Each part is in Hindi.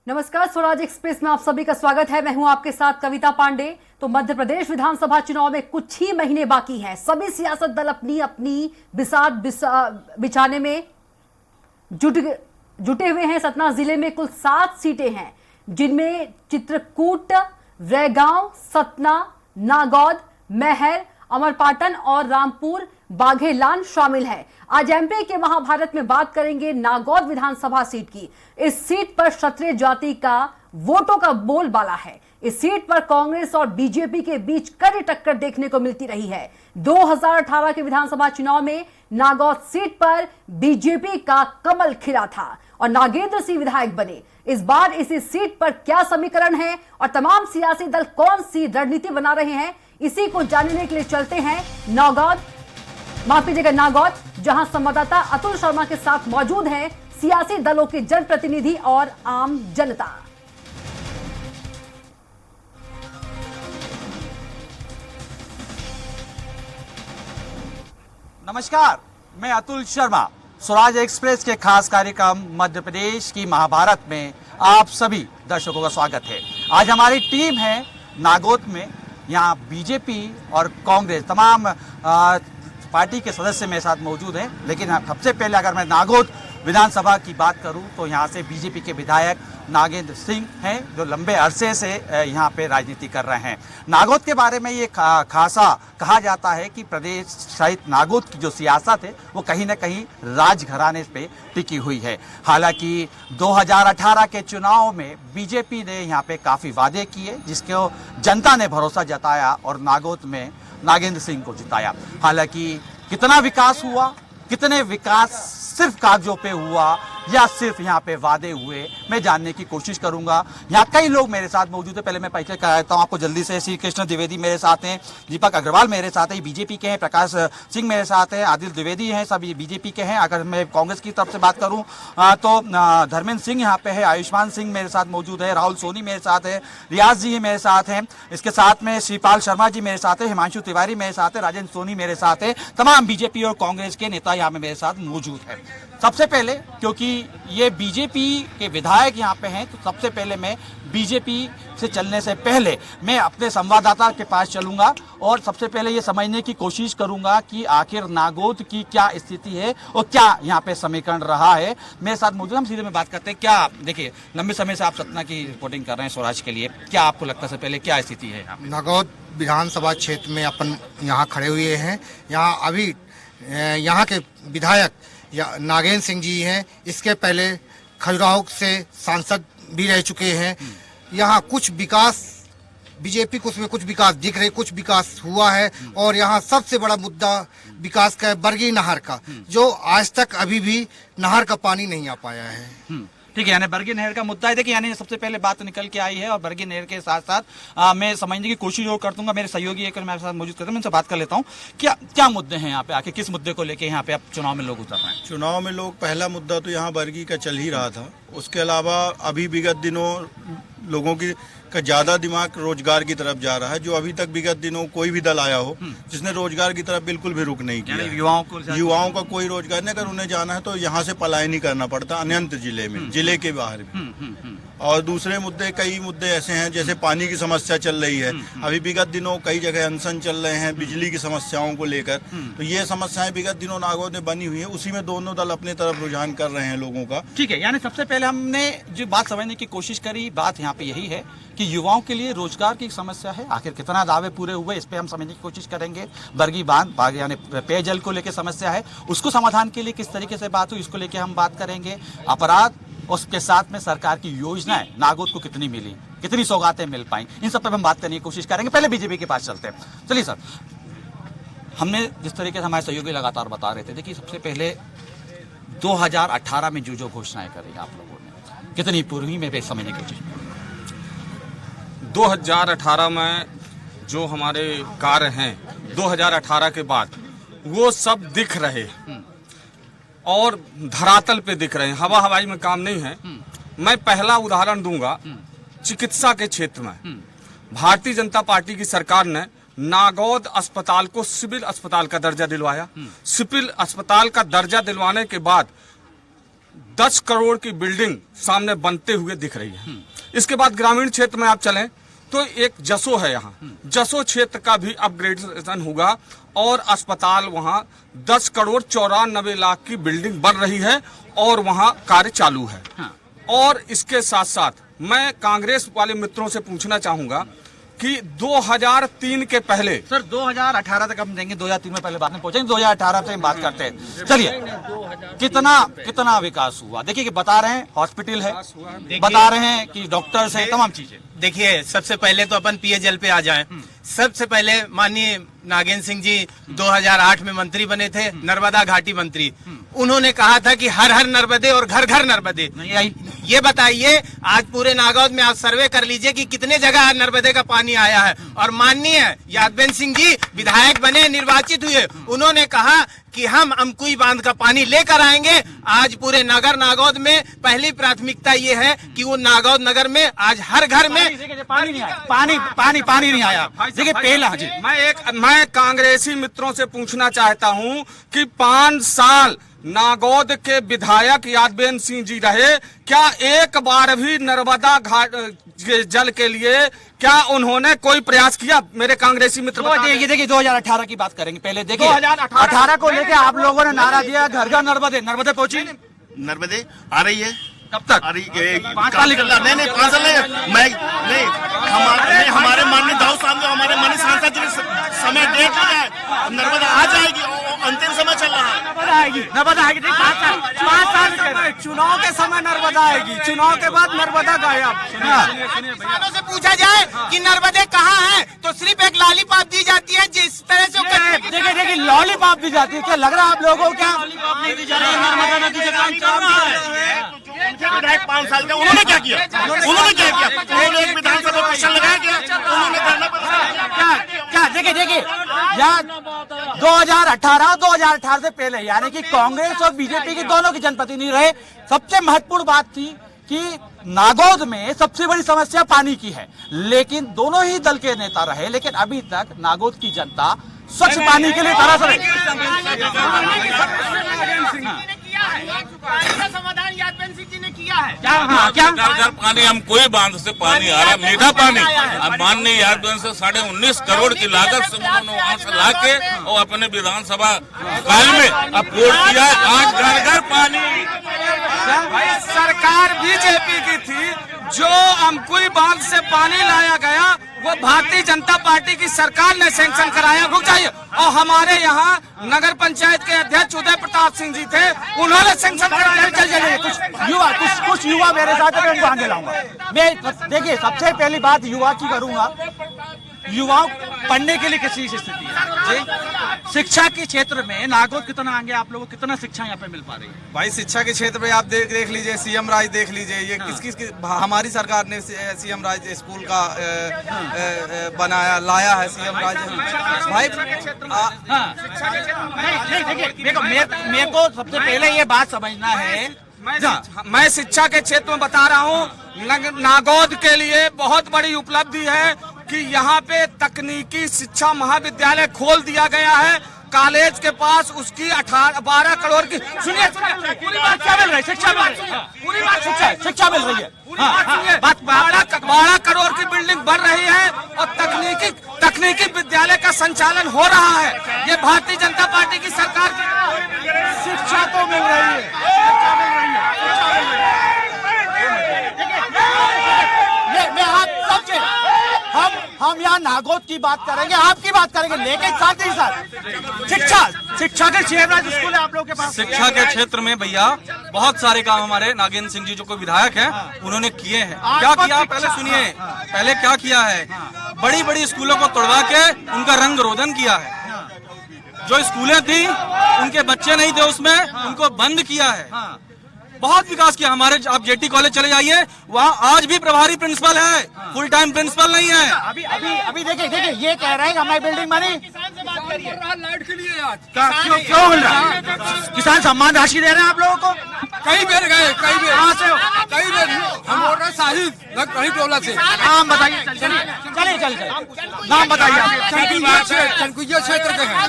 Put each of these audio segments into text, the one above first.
नमस्कार, स्वराज एक्सप्रेस में आप सभी का स्वागत है। मैं हूं आपके साथ कविता पांडे। तो मध्य प्रदेश विधानसभा चुनाव में कुछ ही महीने बाकी हैं। सभी सियासत दल अपनी अपनी बिसात बिछाने में जुटे हुए हैं। सतना जिले में कुल 7 सीटें हैं, जिनमें चित्रकूट, रैगांव, सतना, नागौद, महर, अमरपाटन और रामपुर बाघेलान शामिल है। आज एमपी के महाभारत में बात करेंगे नागौद विधानसभा सीट की। इस सीट पर क्षत्रिय जाति का वोटों का बोलबाला है। इस सीट पर कांग्रेस और बीजेपी के बीच कड़ी टक्कर देखने को मिलती रही है। 2018 के विधानसभा चुनाव में नागौद सीट पर बीजेपी का कमल खिला था और नागेंद्र सिंह विधायक बने। इस बार इसी सीट पर क्या समीकरण है और तमाम सियासी दल कौन सी रणनीति बना रहे हैं, इसी को जानने के लिए चलते हैं नागौद, जहां संवाददाता अतुल शर्मा के साथ मौजूद हैं सियासी दलों के जनप्रतिनिधि और आम जनता। नमस्कार, मैं अतुल शर्मा। स्वराज एक्सप्रेस के खास कार्यक्रम मध्य प्रदेश की महाभारत में आप सभी दर्शकों का स्वागत है। आज हमारी टीम है नागौद में। यहाँ बीजेपी और कांग्रेस तमाम पार्टी के सदस्य मेरे साथ मौजूद हैं। लेकिन सबसे पहले अगर मैं नागौद विधानसभा की बात करूं तो यहाँ से बीजेपी के विधायक नागेंद्र सिंह हैं, जो लंबे अरसे से यहाँ पे राजनीति कर रहे हैं। नागौद के बारे में ये खासा कहा जाता है कि प्रदेश सहित नागौद की जो सियासत है वो कहीं ना कहीं राजघराने पे टिकी हुई है। हालांकि 2018 के चुनाव में बीजेपी ने यहाँ पे काफ़ी वादे किए, जिसको जनता ने भरोसा जताया और नागौद में नागेंद्र सिंह को जिताया। हालांकि कितना विकास हुआ, कितने विकास सिर्फ कागजों पे हुआ या सिर्फ यहाँ पे वादे हुए, मैं जानने की कोशिश करूंगा। यहाँ कई लोग मेरे साथ मौजूद है। पहले मैं परिचय कराता हूँ आपको जल्दी से। श्री कृष्ण द्विवेदी मेरे साथ हैं, दीपक अग्रवाल मेरे साथ है, बीजेपी के हैं, प्रकाश सिंह मेरे साथ है, आदिल द्विवेदी हैं, सभी बीजेपी के हैं। अगर मैं कांग्रेस की तरफ से बात करूँ तो धर्मेंद्र सिंह यहाँ पे है, आयुष्मान सिंह मेरे साथ मौजूद है, राहुल सोनी मेरे साथ है, रियाज जी मेरे साथ हैं, इसके साथ में श्रीपाल शर्मा जी मेरे साथ है, हिमांशु तिवारी मेरे साथ है, राजेंद्र सोनी मेरे साथ है। तमाम बीजेपी और कांग्रेस के नेता यहाँ में मेरे साथ मौजूद है। सबसे पहले, क्योंकि ये बीजेपी के विधायक यहाँ पे हैं, तो सबसे पहले मैं बीजेपी से चलने से पहले मैं अपने संवाददाता के पास चलूंगा और सबसे पहले ये समझने की कोशिश करूंगा कि आखिर नागौद की क्या स्थिति है और क्या यहाँ पे समीकरण रहा है। मेरे साथ मौजूद, हम सीधे में बात करते हैं। क्या देखिए, लंबे समय से आप सतना की रिपोर्टिंग कर रहे हैं स्वराज के लिए, क्या आपको लगता है सबसे पहले क्या स्थिति है यहाँ पे? नागौद विधानसभा क्षेत्र में अपन यहाँ खड़े हुए हैं। यहाँ अभी यहाँ के विधायक नागेंद्र सिंह जी हैं। इसके पहले खजुराहो से सांसद भी रह चुके हैं। यहाँ कुछ विकास, बीजेपी को उसमें कुछ विकास दिख रहे, कुछ विकास हुआ है। और यहाँ सबसे बड़ा मुद्दा विकास का है बरगी नहर का, जो आज तक अभी भी नहर का पानी नहीं आ पाया है। ठीक है, यानी बरगी नहर का मुद्दा है। देखिए, यानी सबसे पहले बात निकल के आई है और बरगी नहर के साथ साथ मैं समझने की कोशिश और कर दूंगा। मेरे सहयोगी एक मेरे साथ मौजूद करते हैं, मैं उनसे बात कर लेता हूँ। क्या मुद्दे हैं यहाँ पे, आके किस मुद्दे को लेके यहाँ पे अब चुनाव में लोग उतर रहे हैं? चुनाव में लोग, पहला मुद्दा तो यहाँ बरगी का चल ही रहा था। उसके अलावा अभी विगत दिनों लोगों की का ज्यादा दिमाग रोजगार की तरफ जा रहा है। जो अभी तक विगत दिनों कोई भी दल आया हो जिसने रोजगार की तरफ बिल्कुल भी रुख नहीं किया। युवाओं का कोई रोजगार नहीं। अगर उन्हें जाना है तो यहाँ से पलायन ही करना पड़ता, अन्यंत्र जिले में, जिले के बाहर भी। और दूसरे मुद्दे, कई मुद्दे ऐसे हैं जैसे पानी की समस्या चल रही है। अभी विगत दिनों कई जगह अनशन चल रहे हैं बिजली की समस्याओं को लेकर। तो ये समस्याएं विगत दिनों नागौद में बनी हुई है। उसी में दोनों दल अपनी तरफ रुझान कर रहे हैं लोगों का। ठीक है, यानी सबसे पहले हमने जो बात समझने की कोशिश करी, बात यहाँ पे यही है कि युवाओं के लिए रोजगार की समस्या है। आखिर कितना दावे पूरे हुए, इस पे हम समझने की कोशिश करेंगे। बरगी बांध यानी पेयजल को लेकर समस्या है, उसको समाधान के लिए किस तरीके से बात हुई, इसको लेकर हम बात करेंगे। अपराध, उसके साथ में सरकार की योजनाएं नागौद को कितनी मिली, कितनी सौगातें मिल पाई, इन सब पर हम बात करने की कोशिश करेंगे। पहले बीजेपी के पास चलते हैं। चलिए सर, हमने जिस तरीके से हमारे सहयोगी लगातार बता रहे थे, देखिए सबसे पहले 2018 में जो घोषणाएं करी आप लोगों ने, कितनी पूरी में समझने की कोशिश? 2018 में जो हमारे कार्य हैं 2018 के बाद वो सब दिख रहे और धरातल पे दिख रहे हैं, हवा हवाई में काम नहीं है। मैं पहला उदाहरण दूंगा, चिकित्सा के क्षेत्र में भारतीय जनता पार्टी की सरकार ने नागौद अस्पताल को सिविल अस्पताल का दर्जा दिलवाया। सिविल अस्पताल का दर्जा दिलवाने के बाद 10 करोड़ की बिल्डिंग सामने बनते हुए दिख रही है। इसके बाद ग्रामीण क्षेत्र में आप चलें तो एक जसो है, यहाँ जसो क्षेत्र का भी अपग्रेडेशन होगा और अस्पताल वहाँ 10 करोड़ 94 लाख की बिल्डिंग बन रही है और वहाँ कार्य चालू है। और इसके साथ साथ मैं कांग्रेस वाले मित्रों से पूछना चाहूंगा कि 2003 के पहले, सर 2018 तक हम देंगे, 2003 में पहले बात में पहुंचेंगे, 2018 से हम बात करते हैं। चलिए, कितना विकास हुआ? देखिए कि बता रहे हैं हॉस्पिटल है, बता रहे हैं कि डॉक्टर्स है, तमाम चीजें। देखिए, सबसे पहले तो अपन पेयजल पे आ जाएं। सबसे पहले माननीय नागेंद्र सिंह जी 2008 में मंत्री बने थे, नर्मदा घाटी मंत्री। उन्होंने कहा था कि हर हर नर्मदे और घर घर नर्मदे। नहीं आई। ये बताइए, आज पूरे नागौद में आप सर्वे कर लीजिए कि कितने जगह नर्मदे का पानी आया है। और माननीय यादवेंद्र सिंह जी विधायक बने, निर्वाचित हुए, उन्होंने कहा कि हम अमकुई बांध का पानी लेकर आएंगे। आज पूरे नगर नागौद में पहली प्राथमिकता ये है कि वो नागौद नगर में आज हर घर में पानी नहीं आया, पानी नहीं आया। देखिए पहला जी, मैं कांग्रेसी मित्रों से पूछना चाहता हूं कि 5 साल नागौद के विधायक यादवेंद्र सिंह जी रहे, क्या एक बार भी नर्मदा घाट के जल के लिए क्या उन्होंने कोई प्रयास किया? मेरे कांग्रेसी मित्र ये देखिए 2018 की बात करेंगे। पहले देखिए 2018 को लेके आप लोगों ने नारा दिया घर घर नर्मदे पहुंची? नर्मदे आ रही है। कब तक? 5 साल नहीं 5 साल नहीं, हमारे माननीय दाऊद साहब ने, हमारे माननीय सांसद जी ने समय डेट लिया है, नर्मदा आ जाएगी, अंतिम समय चल रहा है। नर्मदा आएगी 5 साल चुनाव के समय नर्मदा आएगी, चुनाव के बाद नर्मदा गायब। किसानों से पूछा जाए कि नर्मदे कहाँ है तो सिर्फ एक लॉलीपॉप दी जाती है। जिस तरह से देखिए लॉलीपॉप दी जाती है। क्या लग रहा है आप लोगों को? क्या नर्मदा नदी का काम चल रहा है। विधायक 5 साल के, उन्होंने क्या किया? उन्होंने एक विधानसभा क्वेश्चन लगाया गया, उन्होंने क्या देखिए यार 2018 से पहले, यानी कि कांग्रेस और बीजेपी के दोनों के जनप्रतिनिधि रहे। सबसे महत्वपूर्ण बात थी कि नागौद में सबसे बड़ी समस्या पानी की है, लेकिन दोनों ही दल के नेता रहे, लेकिन अभी तक नागौद की जनता स्वच्छ पानी के लिए तरस रही। समाधान यादवेंद्र सिंह जी ने किया है। क्या घर पानी, हम कोई बांध से पानी आ रहा, मीठा पानी। अब माननीय यादवेंद्र से 19.5 करोड़ की लागत से उन्होंने वहाँ से ला के और अपने विधानसभा काल में अप्रूव किया। आज घर घर पानी। भाई सरकार बीजेपी की थी, जो अमकुई बांध से पानी लाया गया वो भारतीय जनता पार्टी की सरकार ने सैंक्शन कराया। रुक जाइए। और हमारे यहाँ नगर पंचायत के अध्यक्ष उदय प्रताप सिंह जी थे, उन्होंने सैंक्शन कराया। चलिए कुछ युवा मेरे साथ है, मैं उनको आगे लाऊंगा। मैं देखिए सबसे पहली बात युवा की करूंगा। युवाओं पढ़ने के लिए किसी स्थिति है जी? शिक्षा के क्षेत्र में नागौद कितना आगे, आप लोगों को कितना शिक्षा यहाँ पे मिल पा रही है? भाई शिक्षा के क्षेत्र में आप देख लीजिए, सीएम राज देख लीजिए, ये किस हमारी सरकार ने सीएम राज स्कूल का लाया है। सीएम राज भाई देखो मेरे को सबसे पहले ये बात समझना है, मैं शिक्षा के क्षेत्र में बता रहा हूँ, नागौद के लिए बहुत बड़ी उपलब्धि है कि यहाँ पे तकनीकी शिक्षा महाविद्यालय खोल दिया गया है। कॉलेज के पास उसकी 12 करोड़ की, सुनिए पूरी बात क्या मिल रही है? शिक्षा मिल रही है, पूरी बात शिक्षा मिल रही है। पूरी बात सुनिए, 12 करोड़ की बिल्डिंग बन रही है और तकनीकी विद्यालय का संचालन हो रहा है। ये भारतीय जनता पार्टी की सरकार की शिक्षा तो मिल रही है। मैं आप सबसे हम यहाँ नागौद की बात करेंगे, आपकी बात करेंगे, लेकिन साथ ही साथ शिक्षा के क्षेत्र स्कूल है आप लोगों के पास। शिक्षा के क्षेत्र में भैया बहुत सारे काम हमारे नागेंद्र सिंह जी जो कोई विधायक हैं उन्होंने किए हैं। क्या किया पहले सुनिए, पहले क्या किया है? बड़ी बड़ी स्कूलों को तोड़वा के उनका रंग रोदन किया है। जो स्कूलें थी उनके बच्चे नहीं थे उसमें, उनको बंद किया है। बहुत विकास किया। हमारे आप जेटी कॉलेज चले जाइए, वहाँ आज भी प्रभारी प्रिंसिपल है, फुल टाइम प्रिंसिपल नहीं है। अभी देखिए ये कह रहे हैं कि हमारी बिल्डिंग बनी, लाइट के लिए आज क्यों मिल रहा है? किसान सम्मान राशि दे रहे हैं आप लोगों को? कई बेर गए, कई बेर कहाँ से हो? कई बेर हम बोल रहे शाहिद कहीं टोला से। नाम बताइए, चलिए नाम बताइए। चनकुइया क्षेत्र के हैं।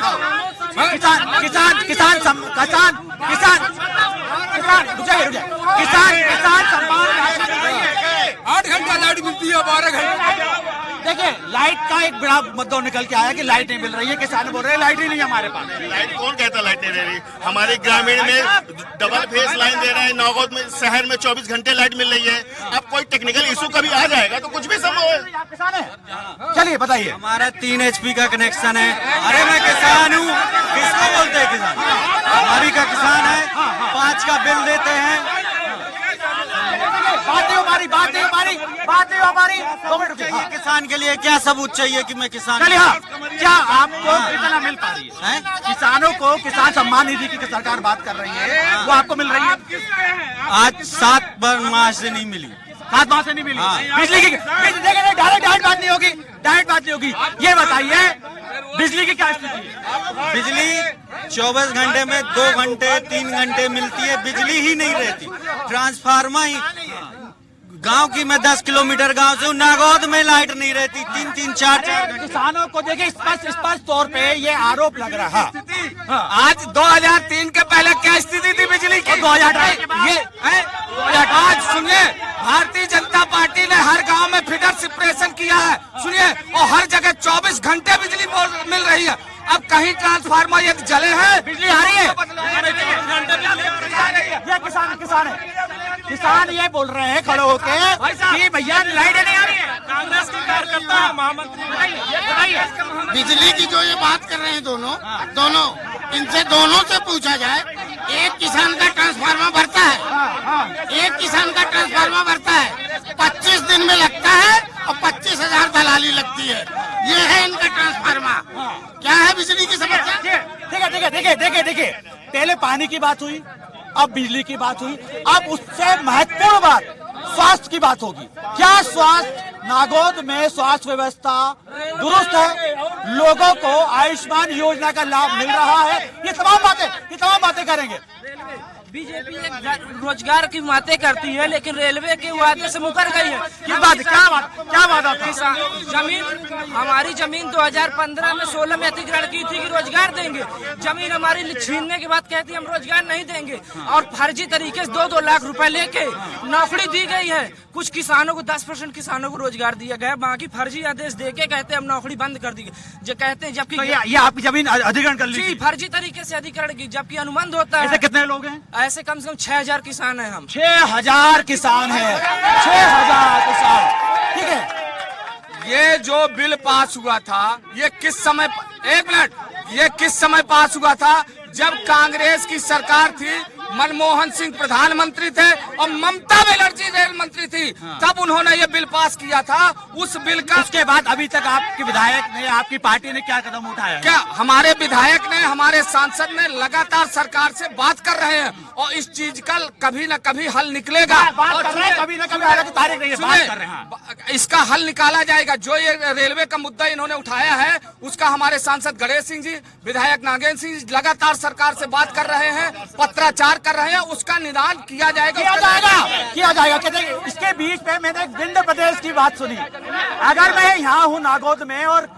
किसान रुक जाइए। लाइट का एक बड़ा मुद्दा निकल के आया कि लाइट नहीं मिल रही है, किसान बोल रहे हैं लाइट ही नहीं हमारे पास। लाइट कौन कहता लाइट नहीं दे रही? हमारे ग्रामीण में डबल फेस लाइन दे रहे हैं, नागौद में शहर में 24 घंटे लाइट मिल रही है। अब कोई टेक्निकल इशू कभी आ जाएगा तो कुछ भी संभव है। किसान है, चलिए बताइए। हमारा 3 HP का कनेक्शन है। अरे मैं किसान हूँ, किसको बोलते हैं किसान? हमारी का किसान है, 5 का बिल देते हैं। बात नहीं हमारी 2 मिनट रुकिए। ये किसान के लिए क्या सबूत चाहिए कि मैं किसान? चलिए हाँ, क्या आपको कितना मिल पा रही है? किसानों को किसान सम्मान निधि की सरकार बात कर रही है, वो आपको मिल रही है? आज 7 माह से नहीं मिली। 7 माह से नहीं मिली। बिजली की देखिए, डायरेक्ट बात नहीं होगी, डायरेक्ट बात नहीं होगी। ये बताइए बिजली की क्या स्थिति है? बिजली 24 घंटे में 2 घंटे 3 घंटे मिलती है, बिजली ही नहीं रहती। ट्रांसफार्मर ही गांव की मैं 10 किलोमीटर गांव से हूँ, नागौद में लाइट नहीं रहती 3-3 4-4 घंटे। किसानों को देखिए स्पष्ट तौर पे ये आरोप लग रहा है। आज 2003 के पहले क्या स्थिति थी बिजली की? 2008 ये आज सुनिए, भारतीय जनता पार्टी ने हर गांव में फीडर सेपरेशन किया है, सुनिए, और हर जगह 24 घंटे बिजली मिल रही है। अब कहीं ट्रांसफार्मर यदि जले हैं, बिजली आ रही है। ये किसान है, किसान ये बोल रहे हैं खड़े होके कि भैया लाइट नहीं आ रही है। कांग्रेस के कार्यकर्ता महामंत्री बताइए। बिजली की जो ये बात कर रहे हैं दोनों इनसे दोनों से पूछा जाए, एक किसान का ट्रांसफार्मर भरता है, एक किसान का ट्रांसफार्मर भरता है 25 दिन में लगता है और 25,000 दलाली लगती है। ये है इनका ट्रांसफार्मर। क्या है बिजली की समस्या? देखिए, पहले पानी की बात हुई, अब बिजली की बात हुई, अब उससे महत्वपूर्ण बात स्वास्थ्य की बात होगी। क्या स्वास्थ्य नागौद में स्वास्थ्य व्यवस्था दुरुस्त है? लोगों को आयुष्मान योजना का लाभ मिल रहा है? ये तमाम बातें करेंगे। बीजेपी रोजगार की बातें करती है, लेकिन रेलवे के वादे से मुकर गई है। क्या वादा था? जमीन, हमारी जमीन 2015 में 16 में अधिग्रहण की थी कि रोजगार देंगे। जमीन हमारी छीनने के बाद कहती हम रोजगार नहीं देंगे, और फर्जी तरीके से 2-2 लाख रुपए लेके नौकरी दी गई है। कुछ किसानों को 10% किसानों को रोजगार दिया गया, बाकी फर्जी आदेश देके कहते हम नौकरी बंद कर दी गई। जो कहते हैं जबकि ये आपकी जमीन अधिग्रहण कर ली? फर्जी तरीके से अधिग्रहण की, जबकि अनुबंध होता है। ऐसे कितने लोग हैं? ऐसे कम से कम 6,000 किसान हैं हम। 6,000 किसान हैं, 6,000 किसान। ठीक है, ये जो बिल पास हुआ था, ये किस समय, एक मिनट, ये किस समय पास हुआ था? जब कांग्रेस की सरकार थी, मनमोहन सिंह प्रधानमंत्री थे और ममता बनर्जी रेल मंत्री थी, तब उन्होंने ये बिल पास किया था। उस बिल का उसके बाद अभी तक आपके विधायक ने, आपकी पार्टी ने क्या कदम उठाया? क्या हमारे विधायक ने, हमारे सांसद ने लगातार सरकार से बात कर रहे हैं, और इस चीज का कभी न कभी हल निकलेगा। बात कर रहे हैं, कभी न कभी हालांकि तारीख नहीं है, बात कर रहे हैं। इसका हल निकाला जाएगा। जो ये रेलवे का मुद्दा इन्होंने उठाया है, उसका हमारे सांसद गणेश सिंह जी, विधायक नागेंद्र सिंह जी लगातार सरकार से बात कर रहे हैं, पत्राचार कर रहे हैं, उसका निदान किया जाएगा। कहते इसके बीच में मैंने विंध्य प्रदेश की बात सुनी। अगर मैं यहाँ हूँ नागौद में और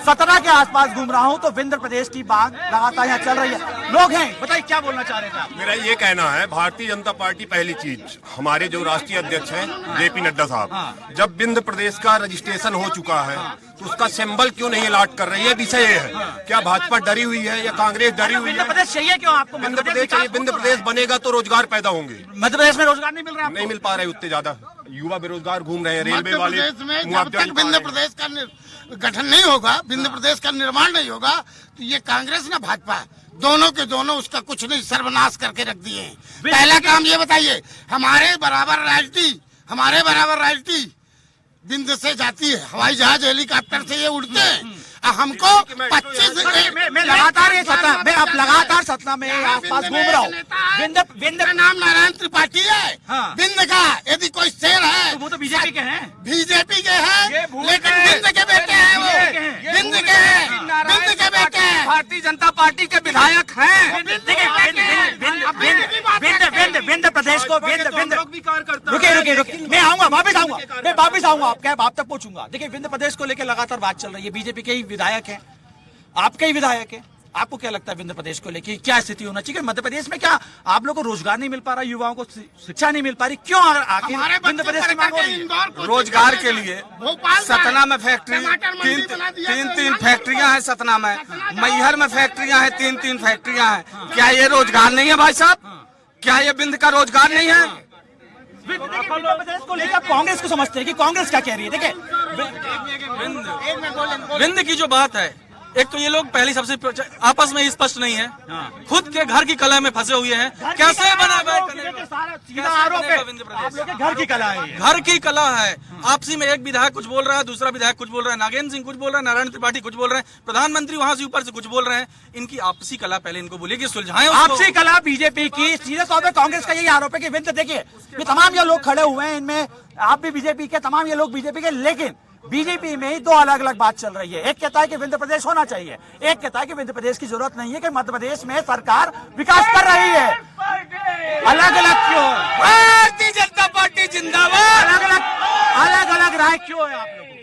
17 के आसपास घूम रहा हूँ, तो विंध्य प्रदेश की बात लगातार यहाँ चल रही है। लोग हैं, बताइए क्या बोलना चाह रहे थे आप? मेरा ये कहना है, भारतीय जनता पार्टी पहली चीज, हमारे जो राष्ट्रीय अध्यक्ष हैं JP नड्डा साहब, जब विंध्य प्रदेश का रजिस्ट्रेशन हो चुका है तो उसका सिंबल क्यों नहीं अलॉट कर रही है? विषय ये है, क्या भाजपा डरी हुई है या कांग्रेस डरी हुई है? विंध्य प्रदेश चाहिए क्यों आपको? विंध्य प्रदेश चाहिए। विंध्य प्रदेश बनेगा तो रोजगार पैदा होंगे। मध्य प्रदेश में रोजगार नहीं मिल रहा? नहीं मिल पा रहे उतने ज्यादा, युवा बेरोजगार घूम रहे हैं, रेलवे वाले जब तक विंध्य प्रदेश का गठन नहीं होगा, विंध्य प्रदेश का निर्माण नहीं होगा, तो ये कांग्रेस ना भाजपा दोनों के दोनों उसका कुछ नहीं सर्वनाश करके रख दिए हैं। पहला काम ये बताइए, हमारे बराबर रॉयल्टी विंध्य से जाती है, हवाई जहाज हेलीकॉप्टर से ये उड़ते हैं। हमको 25 मैं लगातार सतना में आसपास घूम रहा हूँ। विंध्य का नाम नारायण त्रिपाठी है। विंध्य का यदि कोई शेर है, तो वो तो बीजेपी के हैं, लेकिन विंध्य के बेटे हैं, वो विंध्य के हैं, विंध्य के बेटे हैं, भारतीय जनता पार्टी के विधायक हैं। विंध्य प्रदेश को रुके, मैं आऊंगा, वापिस आऊंगा आप तक पहुंचूंगा। देखिए, विंध्य प्रदेश को लेकर लगातार बात चल रही है। बीजेपी के ही विधायक हैं, आपके ही विधायक हैं, आपको क्या लगता है विंध्य प्रदेश को लेकर क्या स्थिति होना चाहिए? मध्य प्रदेश में क्या आप लोगों को रोजगार नहीं मिल पा रहा, युवाओं को शिक्षा नहीं मिल पा रही, क्यों आखिर विंध्य प्रदेश की मांग हो रही है? रोजगार के लिए सतना में फैक्ट्री तीन फैक्ट्रियां हैं, सतना में मैहर में फैक्ट्रियां हैं, तीन फैक्ट्रियां हैं। क्या ये रोजगार नहीं है भाई साहब? क्या ये विंध्य का रोजगार नहीं है? विंध्य प्रदेश को लेकर कांग्रेस को समझते हैं कि कांग्रेस क्या कह रही है? देखिए विंध्य की जो बात है, एक तो ये लोग पहली सबसे आपस में स्पष्ट नहीं है, खुद के घर की कला में फंसे हुए हैं। कैसे बना घर की कला है, घर की कला है। आपसी में एक विधायक कुछ बोल रहा है, दूसरा विधायक कुछ बोल रहा है, नागेंद्र सिंह कुछ बोल रहा है, नारायण त्रिपाठी कुछ बोल रहे हैं, प्रधानमंत्री वहां से ऊपर से कुछ बोल रहे हैं। इनकी आपसी कला पहले इनको बोलिए कि सुलझाएं उसको। आपसी कला बीजेपी की, सीधे तौर पर कांग्रेस का यही आरोप है कि विंध्य देखिए ये तमाम ये लोग खड़े हुए हैं, इनमें आप भी बीजेपी के, तमाम ये लोग बीजेपी के, लेकिन बीजेपी में ही दो अलग अलग बात चल रही है। एक कहता है कि विंध्य प्रदेश होना चाहिए, एक कहता है कि विंध्य प्रदेश की जरूरत नहीं है, कि मध्य प्रदेश में सरकार विकास कर रही है। अलग अलग क्यों? भारतीय जनता पार्टी जिंदाबाद। अलग अलग राय क्यों है आप लोगों?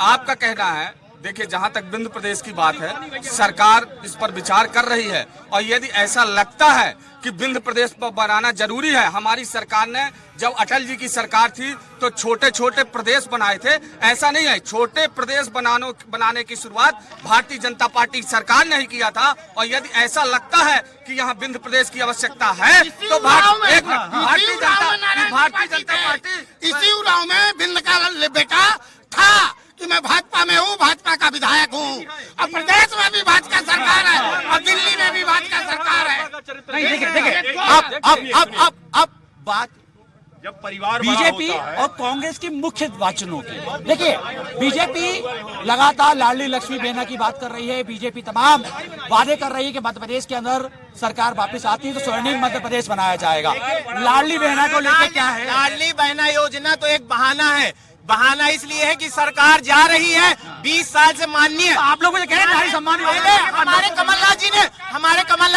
आपका कहना है, देखिए जहां तक विंध्य प्रदेश की बात है, सरकार इस पर विचार कर रही है, और यदि ऐसा लगता है कि विंध्य प्रदेश पर बनाना जरूरी है, हमारी सरकार ने जब अटल जी की सरकार थी तो छोटे छोटे प्रदेश बनाए थे। ऐसा नहीं है, छोटे प्रदेश बनाने की शुरुआत भारतीय जनता पार्टी सरकार ने ही किया था। और यदि ऐसा लगता है कि यहाँ विंध्य प्रदेश की आवश्यकता है तो भारतीय जनता पार्टी इसी उड़ाव में विंध्य का बेटा था कि मैं भाजपा में हूँ, भाजपा का विधायक हूँ। अब प्रदेश में भी भाजपा सरकार है और दिल्ली में भी भाजपा सरकार है। नहीं देखिए अब बात जब परिवार बीजेपी और कांग्रेस की मुख्य वाचनों की। देखिए बीजेपी लगातार लाडली लक्ष्मी बहना की बात कर रही है, बीजेपी तमाम वादे कर रही है कि मध्य प्रदेश के अंदर सरकार वापस आती है तो स्वर्णिम मध्य प्रदेश बनाया जाएगा। लाडली बहना को लेकर क्या है? लाडली बहना योजना तो एक बहाना है। बहाना इसलिए है कि सरकार जा रही है 20 साल से माननीय। आप लोग मुझे कह रहे हैं सम्मान हमारे कमलनाथ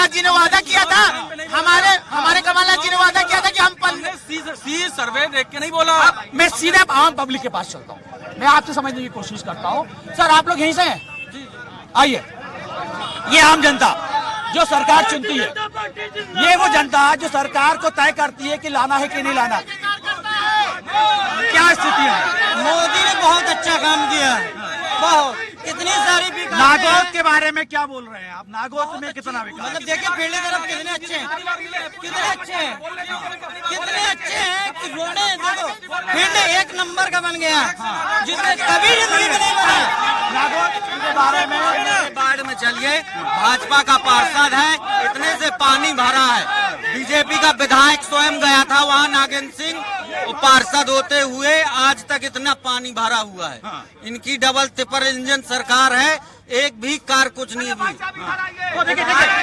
जी ने वादा किया था, हमारे कमलनाथ जी ने वादा किया था कि हम सर्वे देख के नहीं बोला। मैं सीधे आम पब्लिक के पास चलता हूँ, मैं आपसे समझने की कोशिश करता हूँ। सर आप लोग यहीं से हैं? आइए, ये आम जनता जो सरकार चुनती है, ये वो जनता जो सरकार को तय करती है कि लाना है कि नहीं लाना। क्या स्थिति है? मोदी ने बहुत अच्छा काम किया, बहुत इतनी सारी। नागौद के बारे में क्या बोल रहे हैं आप? नागौद में कितना विकास? मतलब देखिए फील्ड तरफ कितने अच्छे हैं, कितने अच्छे हैं, कितने अच्छे हैं कि रोडे देखो फील्ड एक नंबर का बन गया, जिसने कभी जिंदगी में नहीं बना। नागौद के बारे में बाढ़ में चलिए, भाजपा का पार्षद है, इतने से पानी भरा है। बीजेपी का विधायक स्वयं गया था वहाँ, नागेंद्र सिंह पार्षद होते हुए आज तक इतना पानी भरा हुआ है। इनकी डबल टिपर इंजन सरकार है, एक भी कार कुछ नहीं हुई।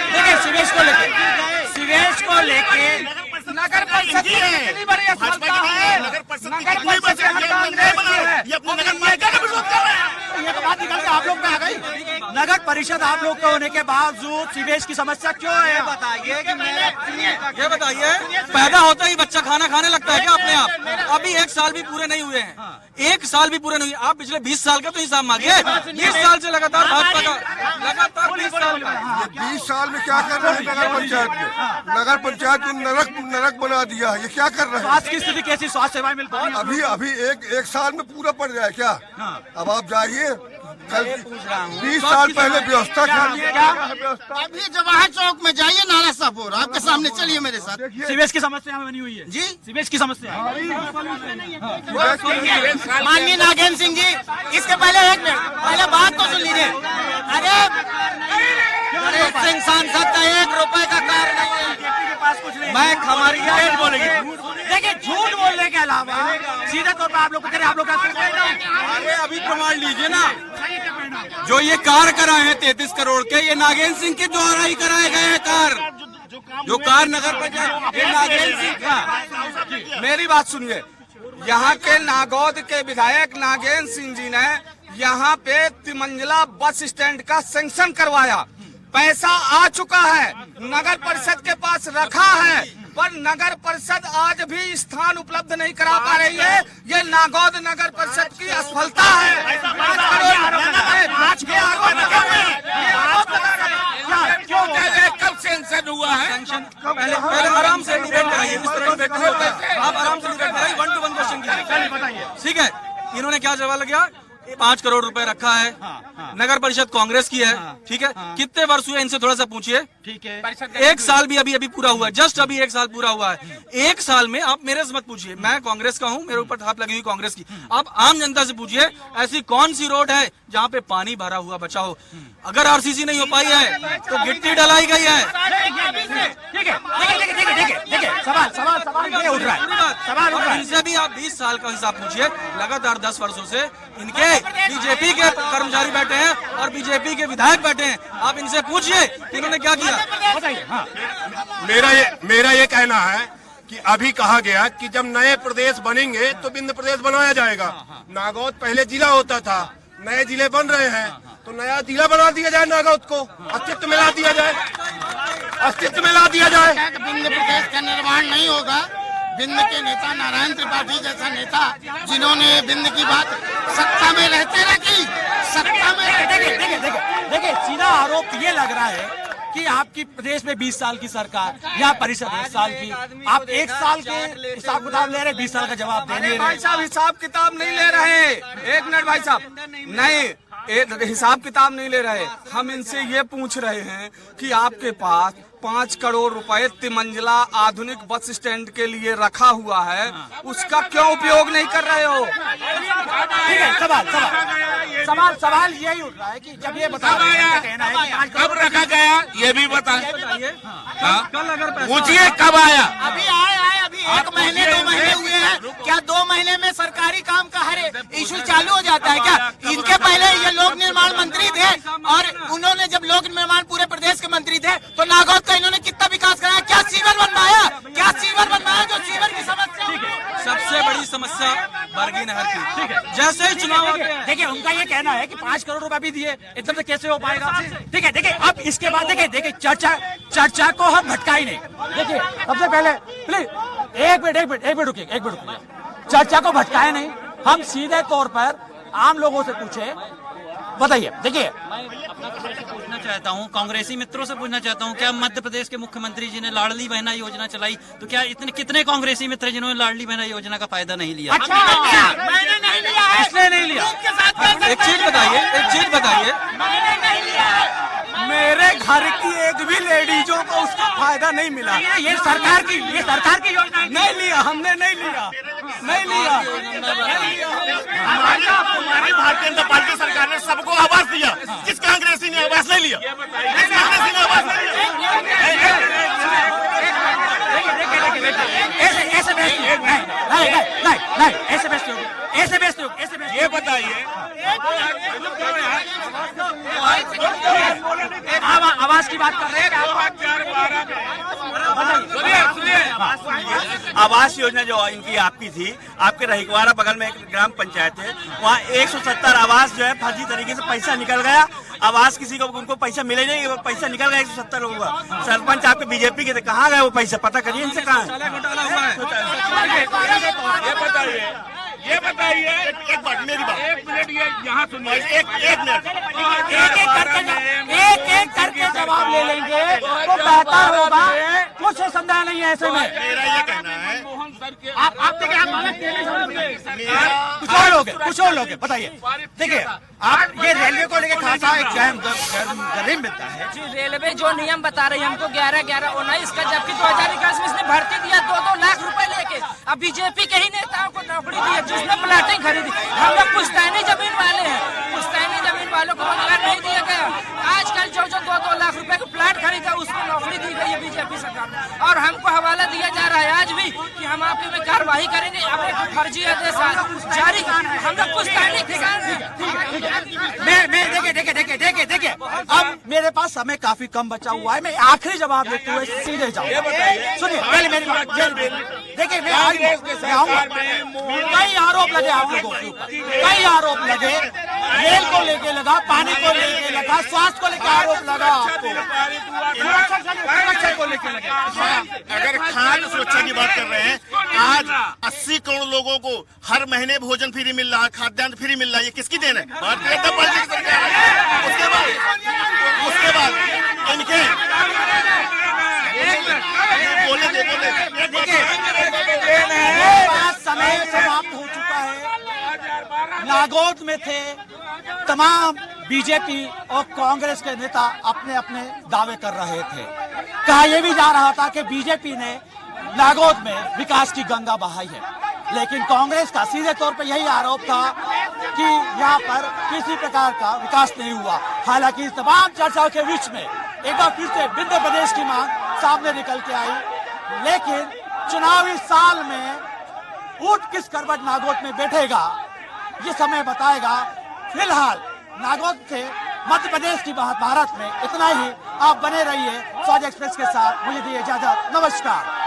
देखिए सीवेज को लेके नगर परिषद आप लोग में आ गई। नगर परिषद आप लोग के होने के बावजूद सीवेज की समस्या क्यों है? बताइए कि ये बताइए, पैदा होता ही बच्चा खाना खाने लगता है क्या अपने आप? अभी 1 साल भी पूरे नहीं हुए हैं, 1 साल भी पूरे नहीं हुए। आप पिछले 20 साल का तो हिसाब मांगिए। 20 साल से लगातार भाजपा का, लगातार 20 साल का। 20 साल में क्या कर रहे हैं नगर पंचायत में? नगर पंचायत को नरक बना दिया है। ये क्या कर रहे हैं? स्वास्थ्य की स्थिति कैसी? स्वास्थ्य सेवाएं मिल पा रही हैं? अभी एक साल में पूरा पड़ जाए क्या? अब आप जाइए, कल 20 साल पहले व्यवस्था क्या? अभी जवाहर चौक में जाइए, नाला साहपुर आपके सामने, चलिए मेरे साथ। सीवेज की समस्या बनी हुई है जी, सीवेज की समस्या। माननीय नागेंद्र सिंह जी, इसके पहले 1 मिनट पहले बात तो सुन लीजिए। अरे सिंह सांसद का 1 रुपए का कार्य नहीं है, मैं हमारी बोलेगी। देखिए झूठ बोलने के अलावा सीधे तौर पर आप लोग कह रहे हैं, आप लोग अरे अभी प्रमाण लीजिए ना, जो ये कार कराए हैं 33 करोड़ के, ये नागेंद्र सिंह के द्वारा ही कराए गए हैं कार। जो कार नगर पंचायत, ये नागेंद्र सिंह का। मेरी बात सुनिए, यहाँ के नागौद के विधायक नागेंद्र सिंह जी ने यहाँ पे 3 मंजिला बस स्टैंड का सैंक्शन करवाया। पैसा आ चुका है, नगर परिषद के पास रखा है, पर नगर परिषद आज भी स्थान उपलब्ध नहीं करा पा रही है। ये नागौद नगर परिषद की असफलता है। कब सेंशन हुआ है? पहले आराम से डिबेट कराइए, इस तरह डिबेट नहीं होता है। आप आराम से डिबेट कराइए, 1 to 1 क्वेश्चन कीजिए। ठीक है, इन्होंने क्या जवाब लगा? 5 करोड़ रुपए रखा है। नगर परिषद कांग्रेस की है। ठीक है, कितने वर्ष हुए इनसे थोड़ा सा पूछिए। ठीक है, 1 साल भी अभी पूरा हुआ है, जस्ट अभी 1 साल पूरा हुआ है। 1 साल में आप मेरे से मत पूछिए, मैं कांग्रेस का हूं, मेरे ऊपर थाप लगी हुई कांग्रेस की। आप आम जनता से पूछिए, ऐसी कौन सी रोड है जहां पे पानी भरा हुआ बचा हो? अगर आरसीसी नहीं हो पाई है तो गिट्टी डलाई गई है। इनसे भी आप 20 साल का हिसाब पूछिए। लगातार 10 वर्षों से इनके बीजेपी के कर्मचारी बैठे हैं और बीजेपी के विधायक बैठे हैं। आप इनसे पूछिए कि इन्होंने क्या किया। मेरा ये कहना है कि अभी कहा गया कि जब नए प्रदेश बनेंगे तो बिंद प्रदेश बनाया जाएगा। नागौद पहले जिला होता था, नए जिले बन रहे हैं तो नया जिला बना दिया जाए। नागौद को अस्तित्व में ला दिया जाए, अस्तित्व में ला दिया जाए। बिंद प्रदेश का निर्माण नहीं होगा। बिंद के नेता नारायण त्रिपाठी जैसा नेता, जिन्होंने बिंद की बात सत्ता में रहते रखी, सत्ता में देखिए सीधा आरोप ये लग रहा है कि आपकी प्रदेश में 20 साल की सरकार या परिषद 1 साल की, आप 1 साल के हिसाब किताब ले रहे, 20 साल का जवाब दे रहे। भाई साहब हिसाब किताब नहीं ले रहे। 1 मिनट भाई साहब, नहीं हिसाब किताब नहीं ले रहे। हम इनसे ये पूछ रहे हैं कि आपके पास 5 करोड़ रुपए तिमंजिला आधुनिक बस स्टैंड के लिए रखा हुआ है, उसका क्यों उपयोग नहीं कर रहे हो? ठीक है, सवाल यही उठ रहा है कि जब ये बता कहना है कि कब रखा गया ये भी बताइए। कल अगर पूछिए कब आया? अभी आए अभी 1 महीने 2 महीने हुए हैं। क्या 2 महीने में सरकारी काम का हर इशू चालू हो जाता है क्या? इनके पहले ये लोक निर्माण मंत्री थे और उन्होंने जब लोक निर्माण पूरे प्रदेश के मंत्री थे तो नागौद का इन्होंने कितना विकास कराया? क्या सीवर बनवाया? क्या सीवर बनवाया? जो सीवर की समस्या, सबसे बड़ी समस्या बरगी नहर की। ठीक है, जैसे ही चुनाव आते हैं, देखिए उनका ये कहना है कि 5 करोड़ रुपए भी दिए, एकदम से कैसे हो पाएगा? ठीक है, देखिए अब इसके बाद देखिए चर्चा को हम भटका ही नहीं। देखिए सबसे पहले प्लीज एक मिनट रुकिए। चर्चा को भटकाए नहीं, हम सीधे तौर पर आम लोगों से पूछे। बताइए, देखिए पूछना चाहता हूँ, कांग्रेसी मित्रों से पूछना चाहता हूँ, क्या मध्य प्रदेश के मुख्यमंत्री जी ने लाडली बहना योजना चलाई तो क्या इतने कितने कांग्रेसी मित्र जिन्होंने लाडली बहना योजना का फायदा नहीं लिया? मैंने नहीं लिया, इसने नहीं लिया। एक चीज बताइए, मेरे घर की एक भी लेडीजों को उसका फायदा नहीं मिला। ये सरकार की योजना नहीं लिया, हमने नहीं लिया। हमारी भारतीय जनता पार्टी सरकार ने सबको आवास दिया, किस कांग्रेसी ने आवास नहीं लिया? किस कांग्रेसी ने आवास नहीं लिया? ऐसे ये बताइए, आवास की बात कर रहे हैं। आवास योजना जो इनकी आपकी थी, आपके रहीकवाड़ा बगल में एक ग्राम पंचायत है, वहाँ 170 आवास जो है फर्जी तरीके से पैसा निकल गया। आवास किसी को उनको पैसा मिले नहीं, पैसा निकल गया 170 लोगों का। सरपंच आपके बीजेपी के थे, कहाँ गए वो पैसा? पता करिए इनसे कहाँ है। ये बताइए एक बात, मेरी बात, 1 मिनट, ये यहाँ सुनिए, एक मिनट, एक करके जवाब ले लेंगे तो बेहतर होगा। कुछ संदेह नहीं है ऐसे में। मेरा ये कहना है, आप देखिए, कुछ और लोग बताइए। देखिए आप ये रेलवे को लेकर खासा एक गरीब मिलता है। जी, रेलवे जो नियम बता रही है हमको 11-11-19 का, जबकि 2021 में इसने भर्ती दिया 2-2 लाख रुपए लेके। अब बीजेपी के ही नेताओं को नौकरी दी है जिसने प्लाटिंग खरीदी। हम लोग पुश्तैनी जमीन वाले हैं, पुश्तैनी जमीन वालों को रोजगार नहीं दिया गया। आजकल जो 2-2 लाख रुपए का प्लाट खरीदा उसको नौकरी दी गई है बीजेपी सरकार में, और हमको हवाला दिया जा रहा है आज भी कि हम आपके में कार्रवाई करेंगे। अब एक फर्जी आदेश जारी, हम लोग पुश्तैनी किसान हैं। देखिए अब मेरे पास समय काफी कम बचा हुआ है। मैं आखिरी जवाब देते हुए सीधे जाऊंगा। सुनिए पहले मेरी बात, देखिए मैं आऊंगा। कई आरोप लगे आप लोगों के ऊपर, कई आरोप लगे, रेल को लेके लगा, पानी को लेके लगा, स्वास्थ्य को लेकर आरोप लगा आपको। को लेके लगे। अगर खाद्य सुरक्षा की बात कर रहे हैं, आज 80 करोड़ लोगों को हर महीने भोजन फ्री मिल रहा है, खाद्यान्न फ्री मिल रहा है, ये किसकी देन है? भारतीय जनता पार्टी की सरकार है। उसके बाद इनके बोले समय समाप्त हो चुका है। नागौद में थे तमाम बीजेपी और कांग्रेस के नेता अपने अपने दावे कर रहे थे। कहा यह भी जा रहा था कि बीजेपी ने नागौद में विकास की गंगा बहाई है, लेकिन कांग्रेस का सीधे तौर पर यही आरोप था कि यहाँ पर किसी प्रकार का विकास नहीं हुआ। हालांकि इस तमाम चर्चाओं के बीच में एक बार फिर से विंध्य प्रदेश की मांग सामने निकल के आई, लेकिन चुनावी साल में ऊंट किस करवट नागौद में बैठेगा ये समय बताएगा। फिलहाल नागौद से मध्य प्रदेश की भारत में इतना ही। आप बने रहिए स्वराज एक्सप्रेस के साथ। मुझे दीजिए इजाजत। नमस्कार।